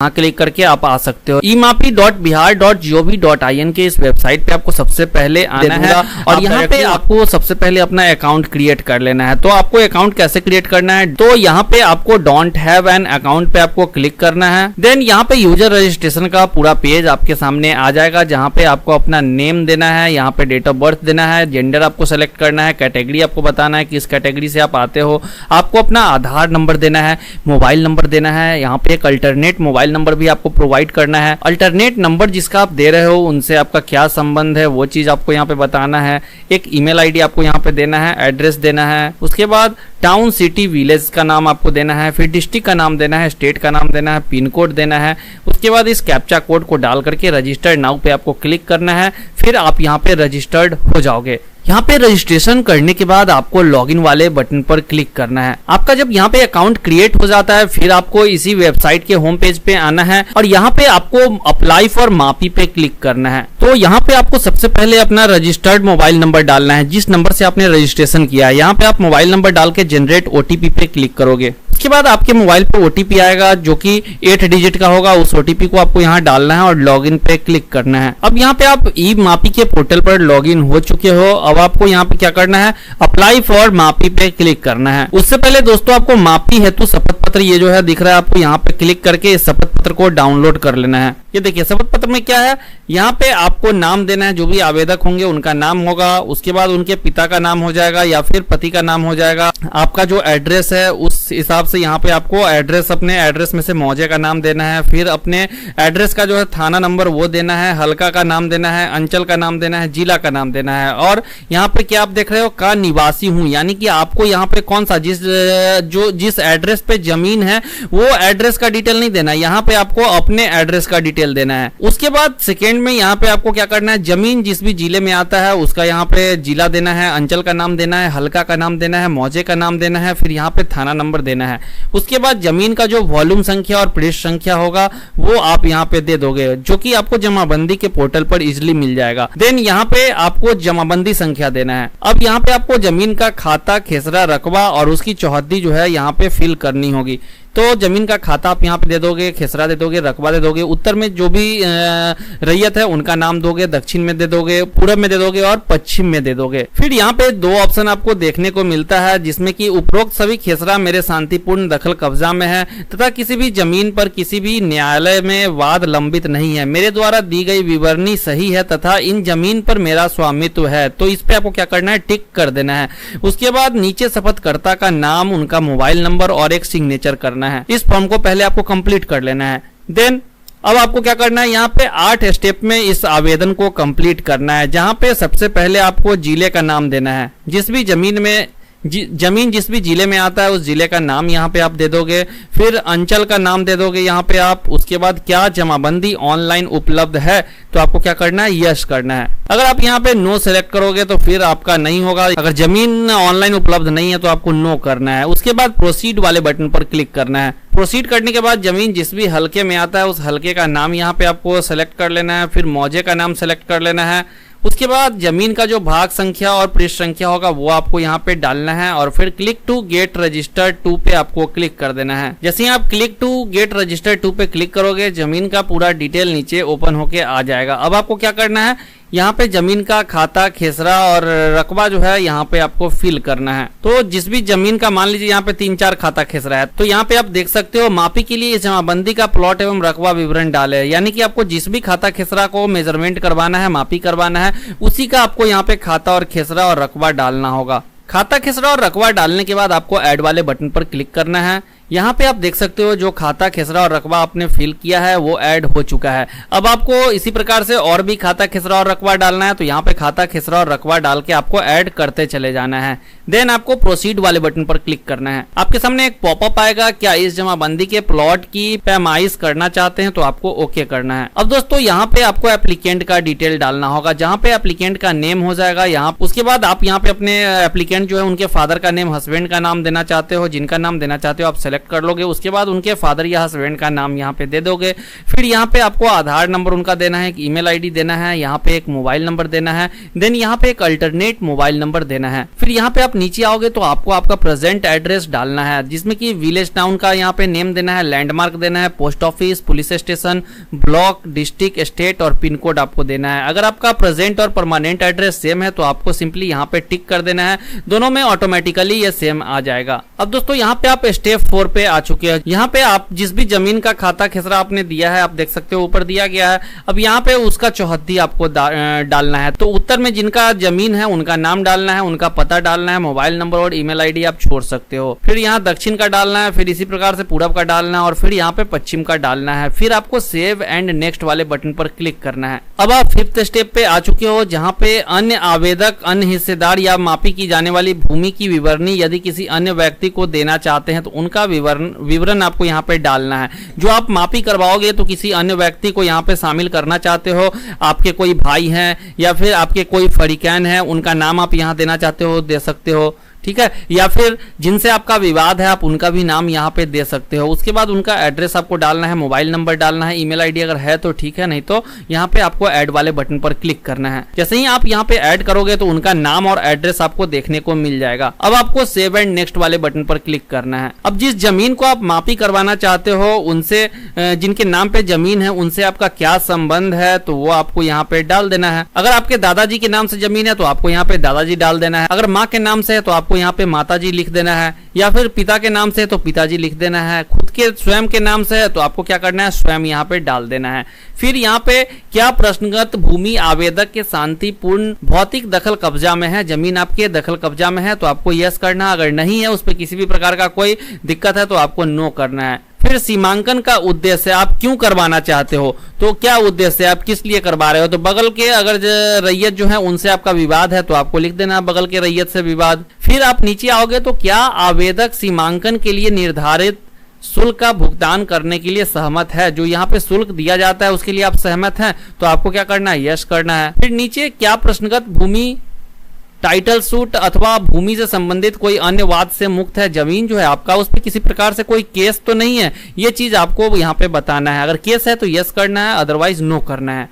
यहाँ क्लिक करके आप आ सकते हो। emapi.bihar.gov.in के इस वेबसाइट पे आपको सबसे पहले आना है और यहाँ पे आपको सबसे पहले अपना अकाउंट क्रिएट कर लेना है। तो आपको अकाउंट कैसे क्रिएट करना है, तो यहाँ पे आपको डोंट हैव एन अकाउंट पे आपको क्लिक करना है। देन यहाँ पे यूजर रजिस्ट्रेशन का पूरा पेज आपके सामने आ जाएगा, जहाँ पे आपको अपना नेम देना है, यहाँ पे डेट ऑफ बर्थ देना है, जेंडर आपको सेलेक्ट करना है, कैटेगरी आपको बताना है किस कैटेगरी से आप आते हो, आपको अपना आधार नंबर देना है, मोबाइल नंबर देना है, यहाँ पे एक अल्टरनेट मोबाइल नंबर भी आपको प्रोवाइड करना है। अल्टरनेट नंबर जिसका आप दे रहे हो उनसे आपका क्या संबंध है वो चीज आपको यहाँ पे बताना है। एक ईमेल आईडी आपको यहाँ पे देना है, एड्रेस देना है, उसके बाद टाउन सिटी विलेज का नाम आपको देना है, फिर डिस्ट्रिक्ट का नाम देना है, स्टेट का नाम देना है, पिन कोड देना है। उसके बाद इस कैप्चा कोड को डाल करके रजिस्टर्ड नाउ पे आपको क्लिक करना है, फिर आप यहाँ पे रजिस्टर्ड हो जाओगे। यहाँ पे रजिस्ट्रेशन करने के बाद आपको लॉगिन वाले बटन पर क्लिक करना है। आपका जब यहाँ पे अकाउंट क्रिएट हो जाता है फिर आपको इसी वेबसाइट के होम पेज पे आना है और यहाँ पे आपको अप्लाई फॉर मापी पे क्लिक करना है। तो यहाँ पे आपको सबसे पहले अपना रजिस्टर्ड मोबाइल नंबर डालना है, जिस नंबर से आपने रजिस्ट्रेशन किया है। यहाँ पे आप मोबाइल नंबर डाल के जनरेट ओटीपी पे क्लिक करोगे। उसके बाद आपके मोबाइल पे ओटीपी आएगा जो कि 8 डिजिट का होगा। उस ओटीपी को आपको यहाँ डालना है और लॉगिन पे क्लिक करना है। अब यहाँ पे आप ई मापी के पोर्टल पर लॉगिन हो चुके हो। अब आपको यहाँ पे क्या करना है, अप्लाई फॉर मापी पे क्लिक करना है। उससे पहले दोस्तों आपको मापी हेतु शपथ पत्र ये जो है दिख रहा है, आपको यहाँ पे क्लिक करके इस शपथ पत्र को डाउनलोड कर लेना है। ये देखिए शपथ पत्र में क्या है, यहाँ पे आपको नाम देना है, जो भी आवेदक होंगे उनका नाम होगा, उसके बाद उनके पिता का नाम हो जाएगा या फिर पति का नाम हो जाएगा। आपका जो एड्रेस है उस हिसाब से यहाँ पे आपको एड्रेस, अपने एड्रेस में से मौजे का नाम देना है, फिर अपने एड्रेस का जो है थाना नंबर वो देना है, हल्का का नाम देना है, अंचल का नाम देना है, जिला का नाम देना है। और यहाँ पे क्या आप देख रहे हो, का निवासी हूँ, यानी कि आपको यहाँ पे कौन सा जिस एड्रेस पे जमीन है वो एड्रेस का डिटेल नहीं देना है, यहाँ पे आपको अपने एड्रेस का डिटेल देना है। उसके बाद सेकेंड में यहाँ पे आपको क्या करना है, जमीन जिस भी जिले में आता है उसका यहाँ पे जिला देना है, अंचल का नाम देना है, हल्का का नाम देना है, मौजे का नाम देना है, फिर यहाँ पे थाना नंबर देना है। उसके बाद जमीन का जो वॉल्यूम संख्या और पृष्ठ संख्या होगा वो आप यहाँ पे दे दोगे, जो कि आपको जमाबंदी के पोर्टल पर इजिली मिल जाएगा। देन यहाँ पे आपको जमाबंदी संख्या देना है। अब यहाँ पे आपको जमीन का खाता, खेसरा, रकबा और उसकी चौहद्दी जो है यहाँ पे फिल करनी होगी। तो जमीन का खाता आप यहाँ पे दे दोगे, खेसरा दे दोगे, रकबा दे दोगे, उत्तर में जो भी रैयत है उनका नाम दोगे, दक्षिण में दे दोगे, पूरब में दे दोगे और पश्चिम में दे दोगे। फिर यहाँ पे 2 ऑप्शन आपको देखने को मिलता है, जिसमें कि उपरोक्त सभी खेसरा मेरे शांतिपूर्ण दखल कब्जा में है तथा किसी भी जमीन पर किसी भी न्यायालय में वाद लंबित नहीं है, मेरे द्वारा दी गई विवरणी सही है तथा इन जमीन पर मेरा स्वामित्व है। तो इस पे आपको क्या करना है, टिक कर देना है। उसके बाद नीचे शपथकर्ता का नाम, उनका मोबाइल नंबर और एक सिग्नेचर करना है। इस फॉर्म को पहले आपको कंप्लीट कर लेना है। देन अब आपको क्या करना है, यहाँ पे 8 स्टेप में इस आवेदन को कंप्लीट करना है, जहां पे सबसे पहले आपको जिले का नाम देना है। जिस भी जमीन जिस भी जिले में आता है उस जिले का नाम यहाँ पे आप दे दोगे, फिर अंचल का नाम दे दोगे यहाँ पे आप। उसके बाद क्या जमाबंदी ऑनलाइन उपलब्ध है, तो आपको क्या करना है, यस करना है। अगर आप यहाँ पे नो सेलेक्ट करोगे तो फिर आपका नहीं होगा। अगर जमीन ऑनलाइन उपलब्ध नहीं है तो आपको नो करना है। उसके बाद प्रोसीड वाले बटन पर क्लिक करना है। प्रोसीड करने के बाद जमीन जिस भी हल्के में आता है उस हल्के का नाम यहाँ पे आपको सेलेक्ट कर लेना है, फिर मौजे का नाम सेलेक्ट कर लेना है। उसके बाद जमीन का जो भाग संख्या और पृष्ठ संख्या होगा वो आपको यहाँ पे डालना है और फिर click to get registered to pay आपको क्लिक कर देना है। जैसे ही आप click to get registered to pay click करोगे जमीन का पूरा डिटेल नीचे ओपन होके आ जाएगा। अब आपको क्या करना है, यहाँ पे जमीन का खाता, खेसरा और रकबा जो है यहाँ पे आपको फिल करना है। तो जिस भी जमीन का मान लीजिए यहाँ पे 3-4 खाता खेसरा है, तो यहाँ पे आप देख सकते हो मापी के लिए जमाबंदी का प्लॉट एवं रकबा विवरण डाले, यानी कि आपको जिस भी खाता खेसरा को मेजरमेंट करवाना है, मापी करवाना है, उसी का आपको यहाँ पे खाता और खेसरा और रकबा डालना होगा। खाता, खेसरा और रकबा डालने के बाद आपको ऐड वाले बटन पर क्लिक करना है। यहाँ पे आप देख सकते हो जो खाता, खेसरा और रकबा आपने फिल किया है वो ऐड हो चुका है। अब आपको इसी प्रकार से और भी खाता, खेसरा और रकबा डालना है, तो यहाँ पे खाता, खेसरा और रकबा डाल के आपको ऐड करते चले जाना है। देन आपको प्रोसीड वाले बटन पर क्लिक करना है। आपके सामने एक पॉपअप आएगा, क्या इस जमाबंदी के प्लॉट की पैमाइश करना चाहते हैं, तो आपको ओके करना है। अब दोस्तों यहाँ पे आपको एप्लीकेंट का डिटेल डालना होगा, जहाँ पे एप्लीकेंट का नेम हो जाएगा यहाँ। उसके बाद आप यहाँ पे अपने एप्लीकेंट जो है उनके फादर का नेम, हस्बैंड का नाम देना चाहते हो, जिनका नाम देना चाहते हो आप सेलेक्ट कर लोगे। उसके बाद उनके फादर या हस्बैंड का नाम यहाँ पे दे दोगे। फिर यहाँ पे आपको आधार नंबर उनका देना है, एक ईमेल आईडी देना है, यहाँ पे एक मोबाइल नंबर देना है। देन यहाँ पे एक अल्टरनेट मोबाइल नंबर देना है। फिर यहाँ पे आप आप नीचे आओगे तो आपको आपका प्रेजेंट एड्रेस डालना है, जिसमें कि विलेज टाउन का यहाँ पे नेम देना है, लैंडमार्क देना है, post office, police station, block, district, state और पिन कोड आपको देना है। अगर आपका प्रेजेंट और परमानेंट एड्रेस सेम है तो आपको सिंपली यहाँ पे टिक कर देना है, दोनों में ऑटोमेटिकली ये सेम आ जाएगा। अब दोस्तों यहाँ पे आप स्टेप 4 पे आ चुके हैं। यहाँ पे आप जिस भी जमीन का खाता खेसरा आपने दिया है, आप देख सकते हो ऊपर दिया गया है। अब यहाँ पे उसका चौहद्दी आपको डालना है। तो उत्तर में जिनका जमीन है उनका नाम डालना है, उनका पता डालना है, मोबाइल नंबर और ईमेल आईडी आप छोड़ सकते हो। फिर यहाँ दक्षिण का डालना है, फिर इसी प्रकार से पूरब का डालना है और फिर यहाँ पे पश्चिम का डालना है। फिर आपको सेव एंड नेक्स्ट वाले बटन पर क्लिक करना है। अब आप 5th स्टेप पे आ चुके हो, जहाँ पे अन्य आवेदक, अन्य हिस्सेदार या मापी की जाने वाली भूमि की विवरणी यदि किसी अन्य व्यक्ति को देना चाहते हैं तो उनका विवरण आपको यहाँ पे डालना है। जो आप मापी करवाओगे तो किसी अन्य व्यक्ति को यहाँ पे शामिल करना चाहते हो, आपके कोई भाई हैं या फिर आपके कोई फरीकैन है, उनका नाम आप यहाँ देना चाहते हो, दे सकते हो, ठीक है। या फिर जिनसे आपका विवाद है आप उनका भी नाम यहाँ पे दे सकते हो। उसके बाद उनका एड्रेस आपको डालना है, मोबाइल नंबर डालना है, ईमेल आईडी अगर है तो ठीक है, नहीं तो यहाँ पे आपको ऐड वाले बटन पर क्लिक करना है। जैसे ही आप यहाँ पे ऐड करोगे तो उनका नाम और एड्रेस आपको देखने को मिल जाएगा। अब आपको सेव एंड नेक्स्ट वाले बटन पर क्लिक करना है। अब जिस जमीन को आप मापी करवाना चाहते हो, उनसे जिनके नाम पे जमीन है उनसे आपका क्या संबंध है तो वो आपको यहाँ पे डाल देना है। अगर आपके दादाजी के नाम से जमीन है तो आपको यहाँ पे दादाजी डाल देना है। अगर माँ के नाम से है तो आपको यहाँ पे माताजी लिख देना है, या फिर पिता के नाम से है तो पिताजी लिख देना है। खुद के स्वयं के नाम से है तो आपको क्या करना है, स्वयं यहाँ पे डाल देना है। फिर यहाँ पे क्या प्रश्नगत भूमि आवेदक के शांतिपूर्ण भौतिक दखल कब्जा में है, जमीन आपके दखल कब्जा में है तो आपको यस करना है। अगर नहीं है, उस पर किसी भी प्रकार का कोई दिक्कत है तो आपको नो करना है। फिर सीमांकन का उद्देश्य, आप क्यों करवाना चाहते हो, तो क्या उद्देश्य है, आप किस लिए करवा रहे हो। तो बगल के अगर रैयत जो है उनसे आपका विवाद है तो आपको लिख देना है बगल के रैयत से विवाद। फिर आप नीचे आओगे तो क्या आवेदक सीमांकन के लिए निर्धारित शुल्क का भुगतान करने के लिए सहमत है, जो यहाँ पे शुल्क दिया जाता है उसके लिए आप सहमत हैं तो आपको क्या करना है, यस करना है। फिर नीचे क्या प्रश्नगत भूमि टाइटल सूट अथवा भूमि से संबंधित कोई अन्य वाद से मुक्त है, जमीन जो है आपका उस पर किसी प्रकार से कोई केस तो नहीं है, ये चीज आपको यहाँ पे बताना है। अगर केस है तो यस करना है, अदरवाइज नो करना है।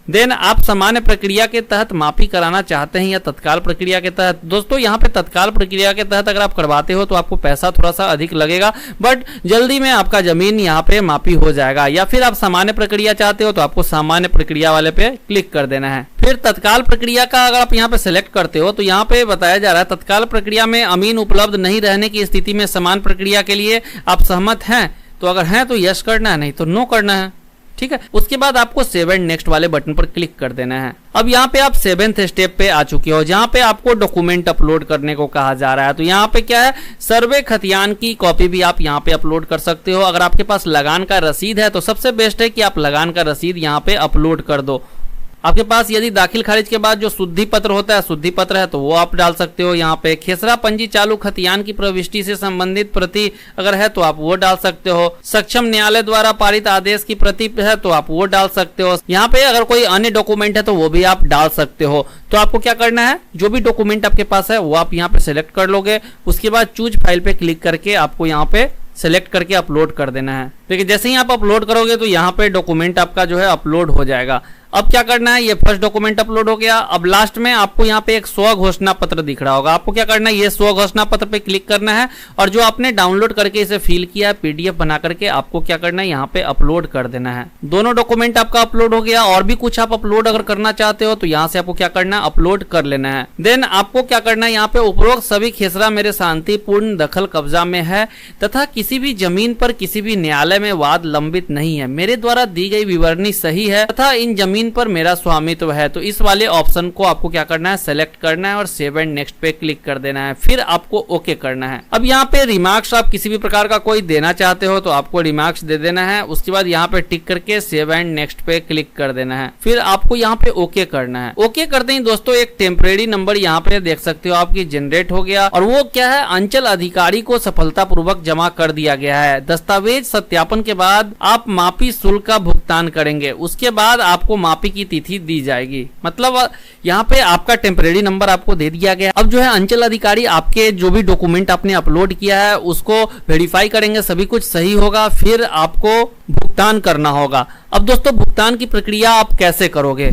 देन आप सामान्य प्रक्रिया के तहत मापी कराना चाहते हैं या तत्काल प्रक्रिया के तहत। दोस्तों यहाँ पे तत्काल प्रक्रिया के तहत अगर आप करवाते हो तो आपको पैसा थोड़ा सा अधिक लगेगा, बट जल्दी में आपका जमीन यहाँ पे मापी हो जाएगा। या फिर आप सामान्य प्रक्रिया चाहते हो तो आपको सामान्य प्रक्रिया वाले पे क्लिक कर देना है। फिर तत्काल प्रक्रिया का अगर आप यहाँ पे सिलेक्ट करते हो तो यहाँ पे बताया जा रहा है तत्काल प्रक्रिया में अमीन उपलब्ध नहीं रहने की स्थिति में समान प्रक्रिया के लिए आप सहमत हैं, तो अगर हैं तो यस करना है, नहीं तो नो करना है, ठीक है। उसके बाद आपको सेव एंड नेक्स्ट वाले बटन पर क्लिक कर देना है। अब यहाँ पे आप 7th स्टेप पे आ चुके हो, जहाँ पे आपको डॉक्यूमेंट अपलोड करने को कहा जा रहा है। तो यहाँ पे क्या है, सर्वे खतियान की कॉपी भी आप यहाँ पे अपलोड कर सकते हो। अगर आपके पास लगान का रसीद है तो सबसे बेस्ट है कि आप लगान का रसीद यहाँ पे अपलोड कर दो। आपके पास यदि दाखिल खारिज के बाद जो शुद्धि पत्र होता है, शुद्धि पत्र है तो वो आप डाल सकते हो। यहाँ पे खेसरा पंजी चालू खतियान की प्रविष्टि से संबंधित प्रति अगर है तो आप वो डाल सकते हो। सक्षम न्यायालय द्वारा पारित आदेश की प्रति है तो आप वो डाल सकते हो। यहाँ पे अगर कोई अन्य डॉक्यूमेंट है तो वो भी आप डाल सकते हो। तो आपको क्या करना है, जो भी डॉक्यूमेंट आपके पास है वो आप यहाँ पे सिलेक्ट कर लोगे। उसके बाद चूज फाइल पे क्लिक करके आपको यहाँ पे सेलेक्ट करके अपलोड कर देना है। देखिए जैसे ही आप अपलोड करोगे तो यहाँ पे डॉक्यूमेंट आपका जो है अपलोड हो जाएगा। अब क्या करना है, ये फर्स्ट डॉक्यूमेंट अपलोड हो गया। अब लास्ट में आपको यहाँ पे एक स्व घोषणा पत्र दिख रहा होगा, आपको क्या करना है, ये स्व घोषणा पत्र पे क्लिक करना है और जो आपने डाउनलोड करके इसे फिल किया है पीडीएफ बना करके आपको क्या करना है, यहाँ पे अपलोड कर देना है। दोनों डॉक्यूमेंट आपका अपलोड हो गया। और भी कुछ आप अपलोड अगर करना चाहते हो तो यहाँ से आपको क्या करना है, अपलोड कर लेना है। देन आपको क्या करना है, यहाँ पे उपरोक्त सभी खेसरा मेरे शांतिपूर्ण दखल कब्जा में है तथा किसी भी जमीन पर किसी भी न्यायालय में वाद लंबित नहीं है, मेरे द्वारा दी गई विवरणी सही है तथा इन जमीन पर मेरा स्वामित्व है। तो इस वाले ऑप्शन को आपको क्या करना है, सेलेक्ट करना है और सेव एंड नेक्स्ट पे क्लिक कर देना है। फिर आपको ओके करना है। अब यहाँ पे रिमार्क्स आप किसी भी प्रकार का कोई देना चाहते हो तो आपको रिमार्क्स दे देना है। उसके बाद यहाँ पे टिक करके सेव एंड नेक्स्ट पे क्लिक कर देना है। फिर आपको यहाँ पे ओके करना है। ओके करते ही दोस्तों एक टेम्परेरी नंबर यहाँ पे देख सकते हो आपकी जनरेट हो गया और वो क्या है, अंचल अधिकारी को सफलतापूर्वक जमा कर दिया गया है। दस्तावेज सत्यापन के बाद आप मापी शुल्क का भुगतान करेंगे, उसके बाद आपको मापी की तिथि दी जाएगी। मतलब यहाँ पे आपका टेम्परेरी नंबर आपको दे दिया गया। अब जो है अंचल अधिकारी आपके जो भी डॉक्यूमेंट आपने अपलोड किया है उसको वेरीफाई करेंगे, सभी कुछ सही होगा, फिर आपको भुगतान करना होगा। अब दोस्तों भुगतान की प्रक्रिया आप कैसे करोगे,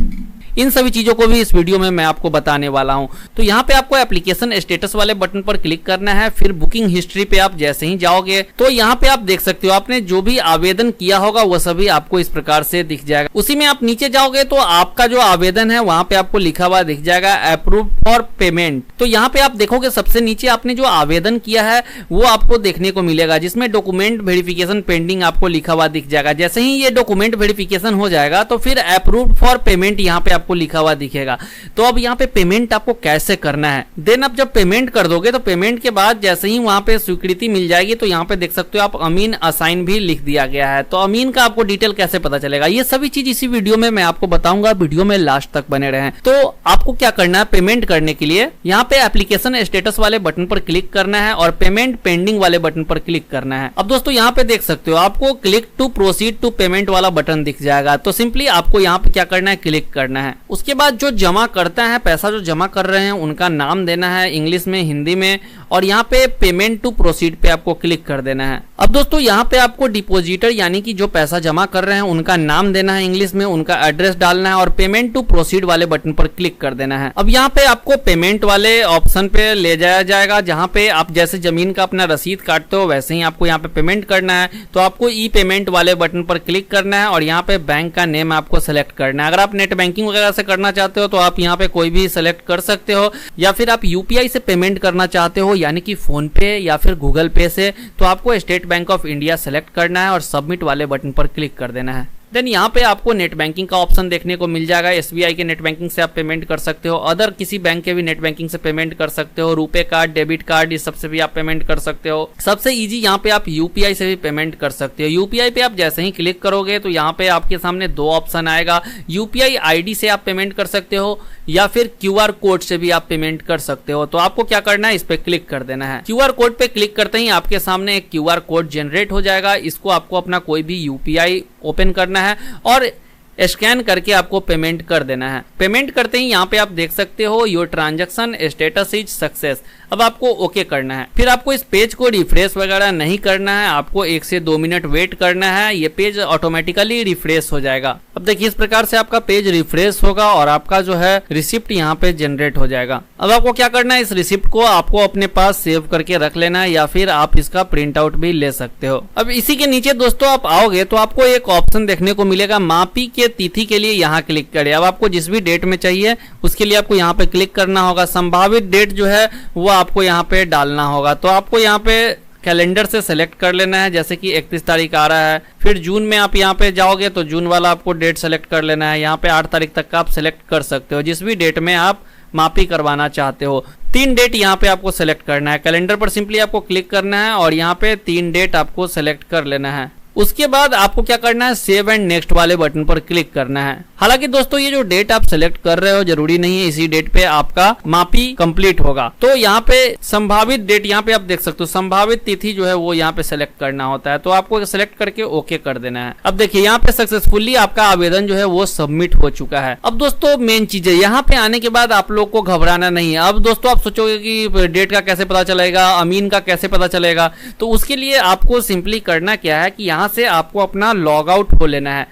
इन सभी चीजों को भी इस वीडियो में मैं आपको बताने वाला हूं। तो यहाँ पे आपको एप्लीकेशन स्टेटस वाले बटन पर क्लिक करना है, फिर बुकिंग हिस्ट्री पे आप जैसे ही जाओगे तो यहाँ पे आप देख सकते हो आपने जो भी आवेदन किया होगा वो सभी आपको इस प्रकार से दिख जाएगा। उसी में आप नीचे जाओगे तो आपका जो आवेदन है वहां पे आपको लिखा हुआ दिख जाएगा अप्रूव फॉर पेमेंट। तो यहाँ पे आप देखोगे सबसे नीचे आपने जो आवेदन किया है वो आपको देखने को मिलेगा, जिसमें डॉक्यूमेंट वेरिफिकेशन पेंडिंग आपको लिखा हुआ दिख जाएगा। जैसे ही ये डॉक्यूमेंट वेरिफिकेशन हो जाएगा तो फिर अप्रूव फॉर पेमेंट यहाँ पे आपको लिखा हुआ दिखेगा। तो अब यहाँ पे पेमेंट आपको कैसे करना है, देन आप जब पेमेंट कर दोगे तो पेमेंट के बाद जैसे ही वहां पे स्वीकृति मिल जाएगी तो यहाँ पे देख सकते हो आप अमीन असाइन भी लिख दिया गया है। तो अमीन का आपको डिटेल कैसे पता चलेगा, ये सभी चीज इसी वीडियो में मैं आपको बताऊंगा, वीडियो में लास्ट तक बने रहें। तो आपको क्या करना है, पेमेंट करने के लिए यहाँ पे एप्लीकेशन स्टेटस वाले बटन पर क्लिक करना है और पेमेंट पेंडिंग वाले बटन पर क्लिक करना है। अब दोस्तों यहाँ पे देख सकते हो आपको click to proceed to payment वाला बटन दिख जाएगा। तो सिंपली आपको यहाँ पे क्या करना है, क्लिक करना है। उसके बाद जो जमा करता है, पैसा जो जमा कर रहे हैं उनका नाम देना है इंग्लिश में, हिंदी में, और यहाँ पे पेमेंट टू प्रोसीड पे आपको क्लिक कर देना है। अब दोस्तों यहाँ पे आपको डिपॉजिटर यानी कि जो पैसा जमा कर रहे हैं उनका नाम देना है इंग्लिश में, उनका एड्रेस डालना है और पेमेंट टू प्रोसीड वाले बटन पर क्लिक कर देना है। अब यहाँ पे आपको पेमेंट वाले ऑप्शन पे ले जाया जाएगा, जहाँ पे आप जैसे जमीन का अपना रसीद काटते हो वैसे ही आपको यहाँ पे पेमेंट करना है। तो आपको ई पेमेंट वाले बटन पर क्लिक करना है और यहाँ पे बैंक का नेम आपको सेलेक्ट करना है। अगर आप नेट बैंकिंग वगैरह से करना चाहते हो तो आप यहाँ पे कोई भी सेलेक्ट कर सकते हो, या फिर आप यूपीआई से पेमेंट करना चाहते हो यानी कि फोन पे या फिर गूगल पे से तो आपको state bank of India select करना है और सबमिट वाले बटन पर क्लिक कर देना है। देन यहाँ पे आपको नेट बैंकिंग का ऑप्शन देखने को मिल जाएगा। एसबीआई के नेट बैंकिंग से आप पेमेंट कर सकते हो, अदर किसी बैंक के भी नेट बैंकिंग से पेमेंट कर सकते हो, रुपे कार्ड, डेबिट कार्ड, इस सबसे भी आप पेमेंट कर सकते हो। सबसे इजी यहाँ पे आप यूपीआई से भी पेमेंट कर सकते हो। यूपीआई पे आप जैसे ही क्लिक करोगे तो यहाँ पे आपके सामने दो ऑप्शन आएगा, यूपीआई आईडी से आप पेमेंट कर सकते हो या फिर क्यूआर कोड से भी आप पेमेंट कर सकते हो। तो आपको क्या करना है, इस पे क्लिक कर देना है। क्यूआर कोड पे क्लिक करते ही आपके सामने एक क्यूआर कोड जनरेट हो जाएगा। इसको आपको अपना कोई भी यूपीआई ओपन करना है और स्कैन करके आपको पेमेंट कर देना है। पेमेंट करते ही यहाँ पे आप देख सकते हो your transaction status is success. अब आपको ओके करना है। फिर आपको इस पेज को रिफ्रेश वगैरह नहीं करना है, आपको 1 से 2 मिनट वेट करना है, ये पेज ऑटोमेटिकली रिफ्रेश हो जाएगा। अब देखिए इस प्रकार से आपका पेज रिफ्रेश होगा और आपका जो है रिसिप्ट यहाँ पे जनरेट हो जाएगा। अब आपको क्या करना है, इस रिसिप्ट को आपको अपने पास सेव करके रख लेना है या फिर आप इसका प्रिंट आउट भी ले सकते हो। अब इसी के नीचे दोस्तों आप आओगे तो आपको एक ऑप्शन देखने को मिलेगा, मापी के तिथि के लिए यहाँ क्लिक करें। अब आपको जिस भी डेट में चाहिए उसके लिए आपको यहाँ पे क्लिक करना होगा। संभावित डेट जो है वो आपको यहाँ पे डालना होगा। तो आपको यहाँ पे कैलेंडर से सेलेक्ट कर लेना है, जैसे कि 31 तारीख आ रहा है। फिर जून में आप यहाँ पे जाओगे तो जून वाला आपको डेट सेलेक्ट कर लेना है। यहाँ पे 8 तारीख तक का आप सेलेक्ट कर सकते हो, जिस भी डेट में आप मापी करवाना चाहते हो। 3 डेट यहाँ पे आपको सेलेक्ट करना है। कैलेंडर पर सिंपली आपको क्लिक करना है और यहाँ पे 3 डेट आपको सेलेक्ट कर लेना है। उसके बाद आपको क्या करना है, सेव एंड नेक्स्ट वाले बटन पर क्लिक करना है। हालांकि दोस्तों ये जो डेट आप सेलेक्ट कर रहे हो जरूरी नहीं है इसी डेट पे आपका मापी कंप्लीट होगा। तो यहाँ पे संभावित डेट यहाँ पे आप देख सकते हो, संभावित तिथि जो है वो यहाँ पे सेलेक्ट करना होता है। तो आपको सेलेक्ट करके ओके कर देना है। अब देखिए यहाँ पे सक्सेसफुली आपका आवेदन जो है वो सबमिट हो चुका है। अब दोस्तों मेन चीज है, यहाँ पे आने के बाद आप लोग को घबराना नहीं है। अब दोस्तों आप सोचोगे कि डेट का कैसे पता चलेगा, अमीन का कैसे पता चलेगा, तो उसके लिए आपको सिंपली करना क्या है कि यहाँ से आपको अपना लॉग आउट हो लेना है।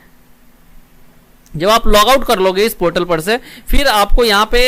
जब आप लॉग आउट कर लोगे इस पोर्टल पर से, फिर आपको यहाँ पे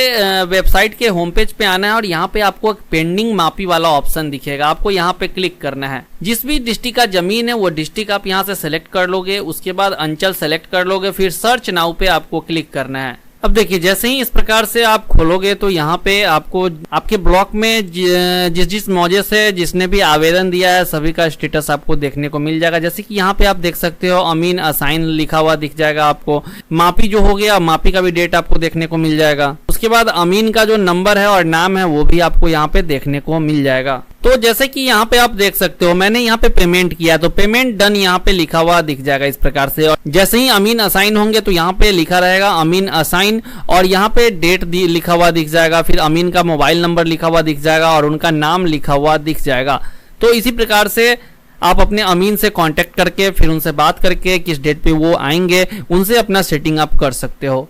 वेबसाइट के होम पेज पे आना है और यहाँ पे आपको एक पेंडिंग मापी वाला ऑप्शन दिखेगा। आपको यहाँ पे क्लिक करना है। जिस भी डिस्ट्रिक्ट का जमीन है वो डिस्ट्रिक्ट आप यहाँ से सेलेक्ट कर लोगे। उसके बाद अंचल सेलेक्ट कर लोगे, फिर सर्च नाउ पे आपको क्लिक करना है। अब देखिए जैसे ही इस प्रकार से आप खोलोगे तो यहाँ पे आपको आपके ब्लॉक में जिस मौजे से जिसने भी आवेदन दिया है सभी का स्टेटस आपको देखने को मिल जाएगा। जैसे कि यहाँ पे आप देख सकते हो अमीन असाइन लिखा हुआ दिख जाएगा आपको। मापी जो हो गया, मापी का भी डेट आपको देखने को मिल जाएगा। उसके बाद अमीन का जो नंबर है और नाम है वो भी आपको यहाँ पे देखने को मिल जाएगा। तो जैसे कि यहाँ पे आप देख सकते हो मैंने यहाँ पे पेमेंट किया तो पेमेंट डन यहाँ पे लिखा हुआ दिख जाएगा इस प्रकार से। और जैसे ही अमीन असाइन होंगे तो यहाँ पे लिखा रहेगा अमीन असाइन और यहाँ पे डेट लिखा हुआ दिख जाएगा। फिर अमीन का मोबाइल नंबर लिखा हुआ दिख जाएगा और उनका नाम लिखा हुआ दिख जाएगा। तो इसी प्रकार से आप अपने अमीन से कांटेक्ट करके फिर उनसे बात करके किस डेट पे वो आएंगे उनसे अपना सेटिंग आप कर सकते हो।